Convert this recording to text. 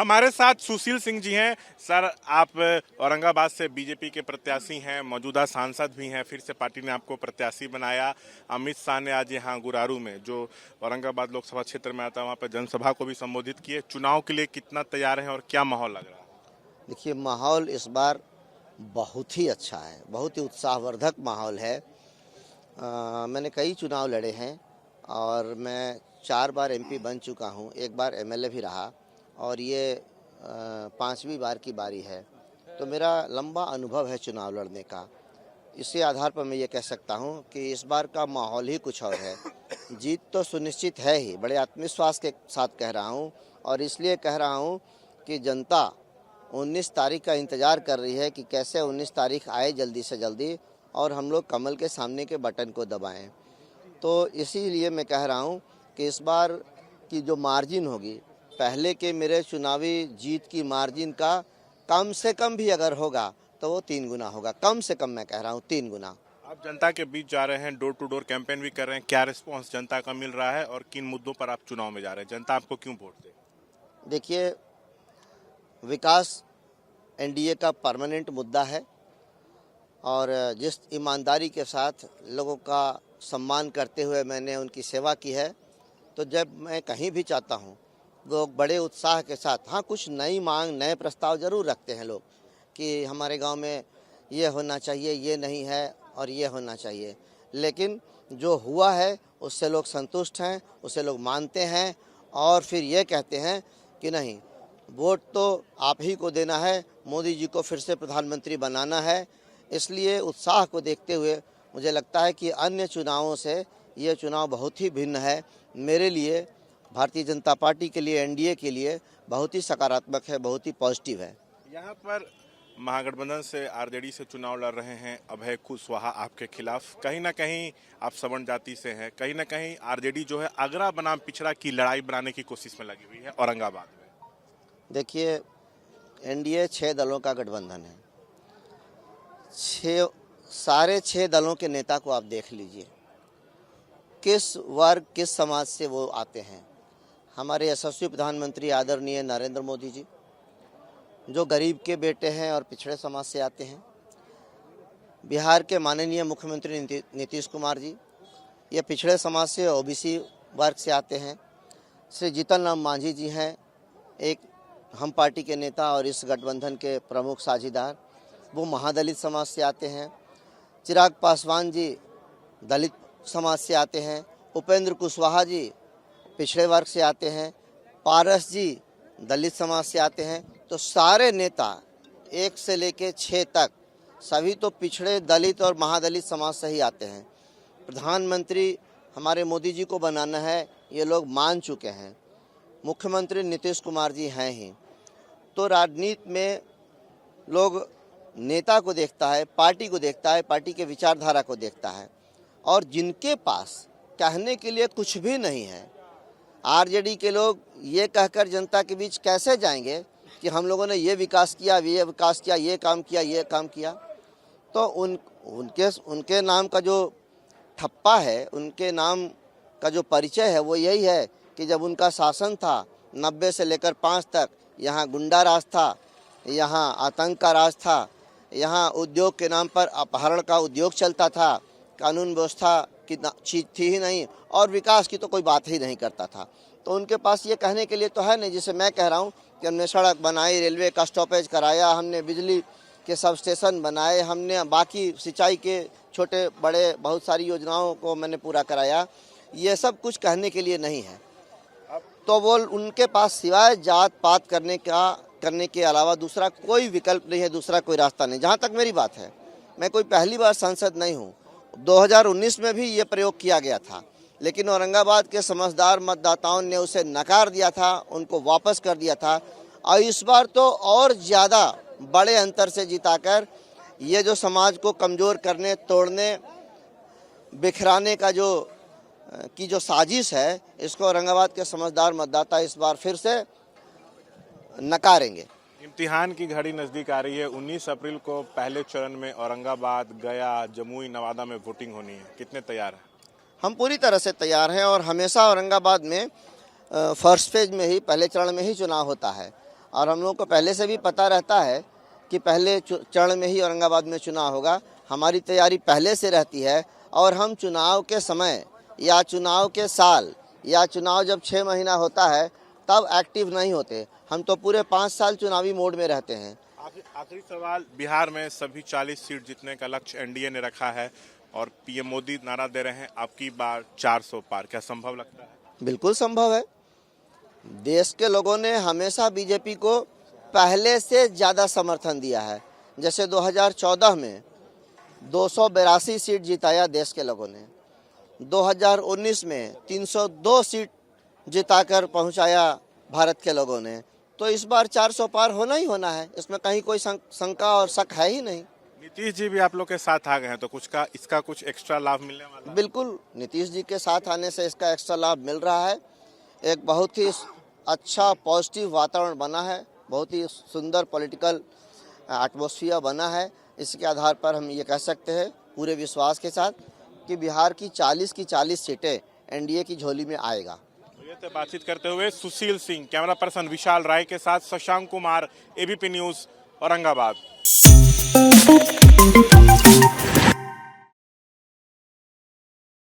हमारे साथ सुशील सिंह जी हैं। सर, आप औरंगाबाद से बीजेपी के प्रत्याशी हैं, मौजूदा सांसद भी हैं, फिर से पार्टी ने आपको प्रत्याशी बनाया। अमित शाह ने आज यहाँ गुरारू में, जो औरंगाबाद लोकसभा क्षेत्र में आता है, वहाँ पर जनसभा को भी संबोधित किए। चुनाव के लिए कितना तैयार हैं और क्या माहौल लग रहा है? देखिए, माहौल इस बार बहुत ही अच्छा है, बहुत ही उत्साहवर्धक माहौल है। मैंने कई चुनाव लड़े हैं और मैं 4 बार एमपी बन चुका हूँ, 1 बार एमएलए भी रहा और ये 5वीं बार की बारी है। तो मेरा लंबा अनुभव है चुनाव लड़ने का। इसी आधार पर मैं ये कह सकता हूँ कि इस बार का माहौल ही कुछ और है। जीत तो सुनिश्चित है ही, बड़े आत्मविश्वास के साथ कह रहा हूँ और इसलिए कह रहा हूँ कि जनता 19 तारीख का इंतज़ार कर रही है कि कैसे 19 तारीख आए जल्दी से जल्दी और हम लोग कमल के सामने के बटन को दबाएं। तो इसीलिए मैं कह रहा हूं कि इस बार की जो मार्जिन होगी, पहले के मेरे चुनावी जीत की मार्जिन का कम से कम भी अगर होगा तो वो 3 गुना होगा। कम से कम मैं कह रहा हूँ 3 गुना। आप जनता के बीच जा रहे हैं, डोर टू डोर कैंपेन भी कर रहे हैं। क्या रिस्पॉन्स जनता का मिल रहा है और किन मुद्दों पर आप चुनाव में जा रहे हैं? जनता आपको क्यों वोट दे? देखिए, विकास एनडीए का परमानेंट मुद्दा है और जिस ईमानदारी के साथ लोगों का सम्मान करते हुए मैंने उनकी सेवा की है, तो जब मैं कहीं भी चाहता हूँ, लोग बड़े उत्साह के साथ, हाँ, कुछ नई मांग, नए प्रस्ताव ज़रूर रखते हैं लोग कि हमारे गांव में ये होना चाहिए, ये नहीं है और ये होना चाहिए। लेकिन जो हुआ है उससे लोग संतुष्ट हैं, उसे लोग मानते हैं और फिर ये कहते हैं कि नहीं, वोट तो आप ही को देना है, मोदी जी को फिर से प्रधानमंत्री बनाना है। इसलिए उत्साह को देखते हुए मुझे लगता है कि अन्य चुनावों से ये चुनाव बहुत ही भिन्न है। मेरे लिए, भारतीय जनता पार्टी के लिए, एनडीए के लिए बहुत ही सकारात्मक है, बहुत ही पॉजिटिव है। यहाँ पर महागठबंधन से आरजेडी से चुनाव लड़ रहे हैं अभय कुशवाहा आपके खिलाफ। कहीं ना कहीं आप सवर्ण जाति से हैं, कहीं ना कहीं आरजेडी जो है अगरा बनाम पिछड़ा की लड़ाई बनाने की कोशिश में लगी हुई है औरंगाबाद में। देखिए, एनडीए 6 दलों का गठबंधन है। सारे 6 दलों के नेता को आप देख लीजिए, किस वर्ग, किस समाज से वो आते हैं। हमारे यशस्वी प्रधानमंत्री आदरणीय नरेंद्र मोदी जी, जो गरीब के बेटे हैं और पिछड़े समाज से आते हैं। बिहार के माननीय मुख्यमंत्री नीतीश कुमार जी, ये पिछड़े समाज से, ओबीसी वर्ग से आते हैं। श्री जीतन राम मांझी जी हैं, एक हम पार्टी के नेता और इस गठबंधन के प्रमुख साझीदार, वो महादलित समाज से आते हैं। चिराग पासवान जी दलित समाज से आते हैं। उपेंद्र कुशवाहा जी पिछड़े वर्ग से आते हैं। पारस जी दलित समाज से आते हैं। तो सारे नेता 1 से लेकर 6 तक सभी तो पिछड़े, दलित और महादलित समाज से ही आते हैं। प्रधानमंत्री हमारे मोदी जी को बनाना है, ये लोग मान चुके हैं। मुख्यमंत्री नीतीश कुमार जी हैं ही। तो राजनीति में लोग नेता को देखता है, पार्टी को देखता है, पार्टी के विचारधारा को देखता है और जिनके पास कहने के लिए कुछ भी नहीं है, आरजेडी के लोग ये कहकर जनता के बीच कैसे जाएंगे कि हम लोगों ने ये विकास किया, ये विकास किया, ये काम किया, ये काम किया। तो उनके नाम का जो ठप्पा है, उनके नाम का जो परिचय है, वो यही है कि जब उनका शासन था 90 से लेकर 5 तक, यहाँ गुंडा राज था, यहाँ आतंक का राज था, यहाँ उद्योग के नाम पर अपहरण का उद्योग चलता था, कानून व्यवस्था की चीज़ थी ही नहीं और विकास की तो कोई बात ही नहीं करता था। तो उनके पास ये कहने के लिए तो है नहीं। जिसे मैं कह रहा हूँ कि हमने सड़क बनाई, रेलवे का स्टॉपेज कराया, हमने बिजली के सब स्टेशन बनाए, हमने बाकी सिंचाई के छोटे बड़े बहुत सारी योजनाओं को मैंने पूरा कराया, ये सब कुछ कहने के लिए नहीं है। तो वो उनके पास सिवाय जात पात करने के अलावा दूसरा कोई विकल्प नहीं है, दूसरा कोई रास्ता नहीं। जहाँ तक मेरी बात है, मैं कोई पहली बार सांसद नहीं हूँ। 2019 में भी ये प्रयोग किया गया था, लेकिन औरंगाबाद के समझदार मतदाताओं ने उसे नकार दिया था, उनको वापस कर दिया था और इस बार तो और ज़्यादा बड़े अंतर से जिताकर ये जो समाज को कमज़ोर करने, तोड़ने, बिखराने का जो साजिश है, इसको औरंगाबाद के समझदार मतदाता इस बार फिर से नकारेंगे। इम्तिहान की घड़ी नज़दीक आ रही है। 19 अप्रैल को पहले चरण में औरंगाबाद, गया, जमुई, नवादा में वोटिंग होनी है। कितने तैयार हैं? हम पूरी तरह से तैयार हैं और हमेशा औरंगाबाद में फर्स्ट फेज में ही, पहले चरण में ही चुनाव होता है और हम लोगों को पहले से भी पता रहता है कि पहले चरण में ही औरंगाबाद में चुनाव होगा। हमारी तैयारी पहले से रहती है और हम चुनाव के समय या चुनाव के साल या चुनाव जब 6 महीना होता है तब एक्टिव नहीं होते, हम तो पूरे 5 साल चुनावी मोड में रहते हैं। आखिरी सवाल, बिहार में सभी 40 सीट जीतने का लक्ष्य एनडीए ने रखा है और पीएम मोदी नारा दे रहे हैं आपकी बार 400 पार, क्या संभव लगता है? बिल्कुल संभव है। देश के लोगों ने हमेशा बीजेपी को पहले से ज़्यादा समर्थन दिया है। जैसे 2014 में 282 सीट जिताया देश के लोगों ने, 2019 में 302 सीट जिताकर पहुंचाया भारत के लोगों ने, तो इस बार 400 पार होना ही होना है, इसमें कहीं कोई शंका और शक है ही नहीं। नीतीश जी भी आप लोग के साथ आ गए हैं, तो इसका कुछ एक्स्ट्रा लाभ मिलने वाला है? बिल्कुल, नीतीश जी के साथ आने से इसका एक्स्ट्रा लाभ मिल रहा है। एक बहुत ही अच्छा पॉजिटिव वातावरण बना है, बहुत ही सुंदर पॉलिटिकल एटमॉस्फेयर बना है। इसके आधार पर हम ये कह सकते हैं पूरे विश्वास के साथ कि बिहार की 40 सीटें एनडीए की झोली में आएगा। तो बातचीत करते हुए सुशील सिंह, कैमरा पर्सन विशाल राय के साथ शशांक कुमार, एबीपी न्यूज, औरंगाबाद।